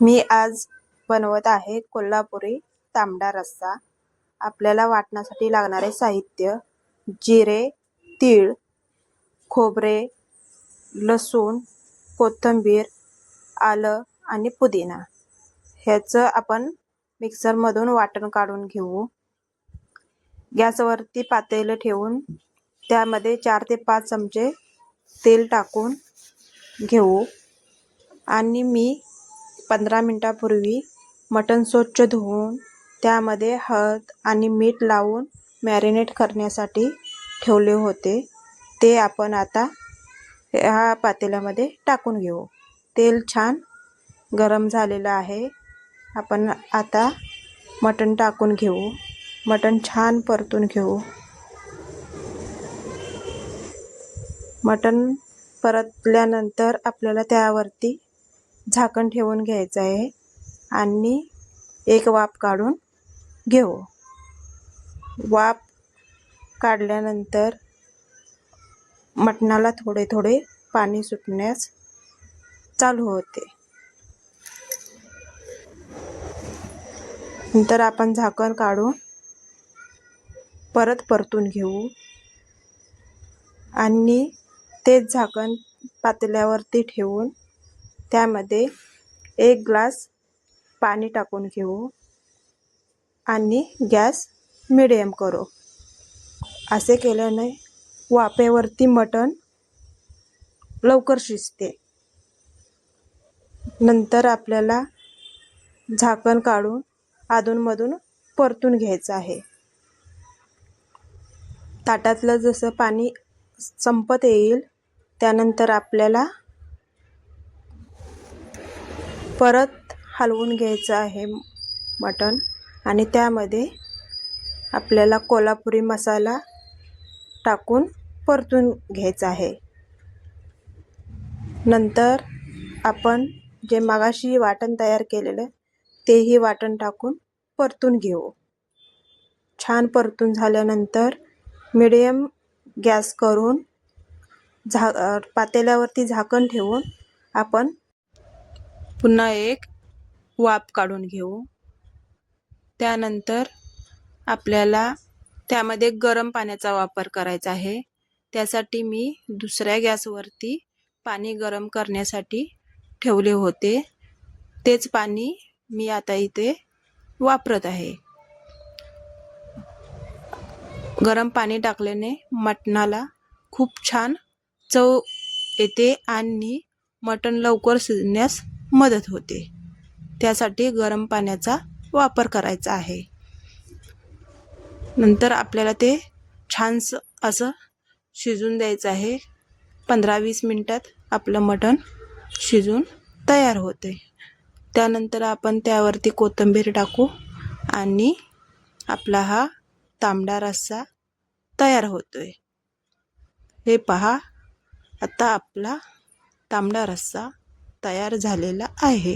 मी आज बनवत आहे कोल्हापुरी तांबडा रस्सा। आपल्याला वाटण्यासाठी लागणारे साहित्य: जिरे, तीळ, खोबरे, लसूण, कोथिंबीर, आलं आणि पुदिना। ह्याचं आपण मिक्सर मधून वाटण काढून घेऊ। गॅसवरती पातेलं ठेवून त्यामध्ये 4 ते 5 चमचे तेल टाकून घेऊ आणि मी 15 मिनिटांपूर्वी मटण स्वच्छ धुवून त्यामध्ये हळद आणि मीठ लावून मॅरिनेट करण्यासाठी ठेवले होते। ते आपण आता ह्या पातेल्यामध्ये टाकून घेऊ। तेल छान गरम झालेलं आहे। आपण आता मटण टाकून घेऊ। मटण छान परतून घेऊ। मटण परतल्यानंतर आपल्याला त्यावरती झाकण ठेवून घ्यायचं आहे आणि एक वाफ काढून घेऊ। वाफ काढल्यानंतर मटणाला थोडे थोडे पाणी सुटण्यास चालू होते। नंतर आपण झाकण काढून परत परतून घेऊ आणि तेच झाकण पातेल्यावरती ठेवून त्यामध्ये 1 ग्लास पाणी टाकून घेऊ आणि गॅस मीडियम करू। असे केल्याने वाफेवरती मटण लवकर शिजते। नंतर आपल्याला झाकण काढून अधूनमधून परतून घ्यायचं आहे। ताटातलं जसं पाणी संपत येईल त्यानंतर आपल्याला परत हलवून घ्यायचं आहे मटण आणि त्यामध्ये आपल्याला कोल्हापुरी मसाला टाकून परतून घ्यायचा आहे। नंतर आपण जे मगाशी वाटण तयार केलेलं तेही वाटण टाकून परतून घेऊ। छान परतून झाल्यानंतर मीडियम गॅस करून पातेल्यावरती झाकण ठेवून आपण पुन्हा एक वाफ काढून घेऊ। त्यानंतर आपल्याला त्यामध्ये गरम पाण्याचा वापर करायचा आहे। त्यासाठी मी दुसऱ्या गॅसवरती पाणी गरम करण्यासाठी ठेवले होते। तेच पाणी मी आता इथे वापरत आहे। गरम पाणी टाकल्याने मटणाला खूप छान चव येते आणि मटण लवकर शिजण्यास मदत होते। त्यासाठी गरम पाण्याचा वापर करायचा आहे। नंतर आपल्याला ते छान असं शिजून द्यायचं आहे। 15-20 मिनिटात आपलं मटण शिजून तयार होते। त्यानंतर आपण त्यावरती कोथिंबीर टाकू आणि आपला हा तांबडा रस्सा तयार होतोय। हे पहा, आता आपला तांबडा रस्सा तयार झालेला आहे।